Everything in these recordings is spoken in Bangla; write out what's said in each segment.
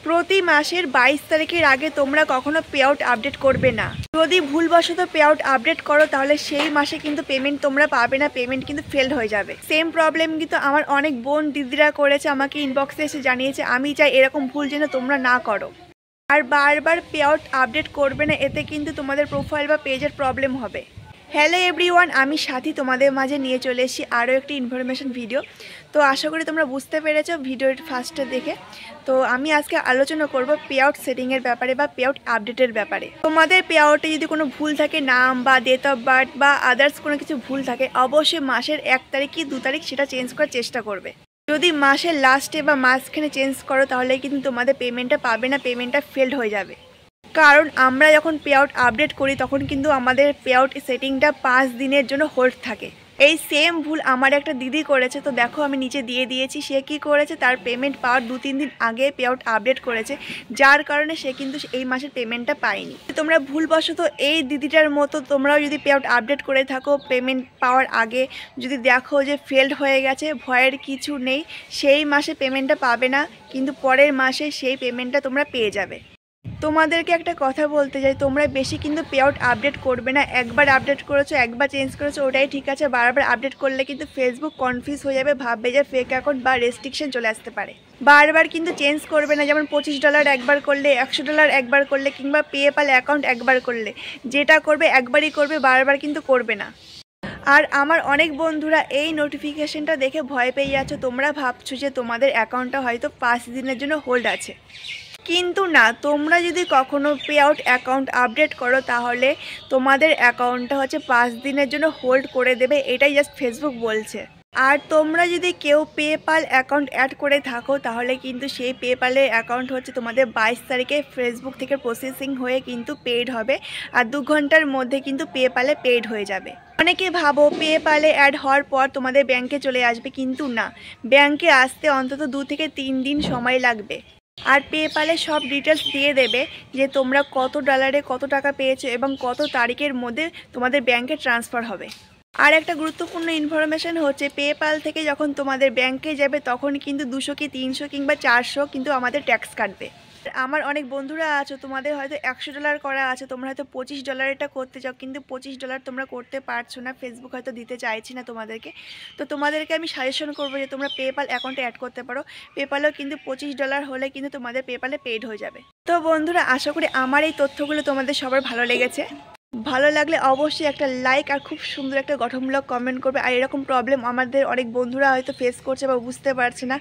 প্রতি মাসের 22 তারিখের আগে তোমরা কখনো পে আউট আপডেট করবে না। যদি ভুলবশত পে আউট আপডেট করো তাহলে সেই মাসে কিন্তু পেমেন্ট তোমরা পাবে না, পেমেন্ট কিন্তু ফেলড হয়ে যাবে। সেম প্রবলেম কিন্তু আমার অনেক বোন দিদিরা করেছে, আমাকে ইনবক্সে এসে জানিয়েছে। আমি চাই এরকম ভুল যেন তোমরা না করো। আর বারবার পে আউট আপডেট করবে না, এতে কিন্তু তোমাদের প্রোফাইল বা পেজের প্রবলেম হবে। হ্যালো এভরিওয়ান, আমি সাথী তোমাদের মাঝে নিয়ে চলে এসেছি আরও একটি ইনফরমেশন ভিডিও। তো আশা করি তোমরা বুঝতে পেরেছো ভিডিওর ফার্স্টে দেখে। তো আমি আজকে আলোচনা করব পে আউট সেটিংয়ের ব্যাপারে বা পে আউট আপডেটের ব্যাপারে। তোমাদের পে আউটে যদি কোনো ভুল থাকে, নাম বা ডেট অফ বার্থ বা আদার্স কোনো কিছু ভুল থাকে, অবশ্যই মাসের 1 তারিখ কি 2 তারিখ সেটা চেঞ্জ করার চেষ্টা করবে। যদি মাসের লাস্টে বা মাঝখানে চেঞ্জ করো তাহলে কিন্তু তোমাদের পেমেন্টটা পাবে না, পেমেন্টটা ফেলড হয়ে যাবে। কারণ আমরা যখন পে আউট আপডেট করি তখন কিন্তু আমাদের পে আউট সেটিংটা 5 দিনের জন্য হোল্ড থাকে। এই সেম ভুল আমার একটা দিদি করেছে। তো দেখো আমি নিচে দিয়ে দিয়েছি। সে কি করেছে, তার পেমেন্ট পাওয়ার 2-3 দিন আগে পে আউট আপডেট করেছে, যার কারণে সে কিন্তু এই মাসের পেমেন্টটা পায়নি। তোমরা ভুলবশত এই দিদিটার মতো তোমরাও যদি পে আউট আপডেট করে থাকো, পেমেন্ট পাওয়ার আগে যদি দেখো যে ফেলড হয়ে গেছে, ভয়ের কিছু নেই, সেই মাসে পেমেন্টটা পাবে না, কিন্তু পরের মাসে সেই পেমেন্টটা তোমরা পেয়ে যাবে। তোমাদেরকে একটা কথা বলতে চাই, তোমরা বেশি কিন্তু পে আউট আপডেট করবে না। একবার আপডেট করেছো, একবার চেঞ্জ করেছো, ওটাই ঠিক আছে। বারবার আপডেট করলে কিন্তু ফেসবুক কনফিউজ হয়ে যাবে, ভাববে যে ফেক অ্যাকাউন্ট বা রেস্ট্রিকশন চলে আসতে পারে। বারবার কিন্তু চেঞ্জ করবে না। যেমন $25 একবার করলে, $100 একবার করলে, কিংবা পেপ্যাল অ্যাকাউন্ট একবার করলে, যেটা করবে একবারই করবে, বারবার কিন্তু করবে না। আর আমার অনেক বন্ধুরা এই নোটিফিকেশনটা দেখে ভয় পেয়ে যাচ্ছ। তোমরা ভাবছো যে তোমাদের অ্যাকাউন্টটা হয়তো 5 দিনের জন্য হোল্ড আছে, কিন্তু না। তোমরা যদি কখনো পে আউট অ্যাকাউন্ট আপডেট করো তাহলে তোমাদের অ্যাকাউন্টটা হচ্ছে 5 দিনের জন্য হোল্ড করে দেবে, এটাই জাস্ট ফেসবুক বলছে। আর তোমরা যদি কেউ পেপ্যাল অ্যাকাউন্ট অ্যাড করে থাকো তাহলে কিন্তু সেই পেপ্যালের অ্যাকাউন্ট হচ্ছে তোমাদের 22 তারিখে ফেসবুক থেকে প্রসেসিং হয়ে কিন্তু পেইড হবে, আর 2 ঘন্টার মধ্যে কিন্তু পেপ্যালে পেইড হয়ে যাবে। অনেকে ভাবো পেপ্যালে অ্যাড হওয়ার পর তোমাদের ব্যাংকে চলে আসবে, কিন্তু না, ব্যাংকে আসতে অন্তত 2 থেকে 3 দিন সময় লাগবে। আর পেপ্যালে সব ডিটেলস দিয়ে দেবে যে তোমরা কত ডলারে কত টাকা পেয়েছো এবং কত তারিখের মধ্যে তোমাদের ব্যাংকে ট্রান্সফার হবে। আর একটা গুরুত্বপূর্ণ ইনফরমেশন হচ্ছে, পেপ্যাল থেকে যখন তোমাদের ব্যাংকে যাবে তখন কিন্তু 200 কি 300 কিংবা 400 কিন্তু আমাদের ট্যাক্স কাটবে। আমার অনেক বন্ধুরা আছো, তোমাদের হয়তো $100 করা আছে, তোমরা হয়তো $25 করতে চাও, কিন্তু $25 তোমরা করতে পারছো না, ফেসবুক হয়তো দিতে চাইছি না তোমাদেরকে। তো তোমাদেরকে আমি সাজেশন করবো যে তোমরা পেপ্যাল অ্যাকাউন্টে অ্যাড করতে পারো। পেপ্যালও কিন্তু $25 হলে কিন্তু তোমাদের পেপ্যালে পেইড হয়ে যাবে। তো বন্ধুরা, আশা করি আমার এই তথ্যগুলো তোমাদের সবার ভালো লেগেছে। ভালো লাগলে অবশ্যই একটা লাইক আর খুব সুন্দর একটা গঠনমূলক কমেন্ট করবে। আর এরকম প্রবলেম আমাদের অনেক বন্ধুরা হয়তো ফেস করছে বা বুঝতে পারছে না,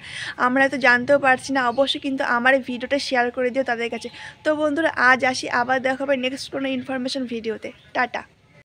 আমরা হয়তো জানতেও পারছি না, অবশ্যই কিন্তু আমার এই ভিডিওটা শেয়ার করে দিও তাদের কাছে। তো বন্ধুরা, আজ আসি, আবার দেখা হবে নেক্সট কোনো ইনফরমেশন ভিডিওতে। টাটা।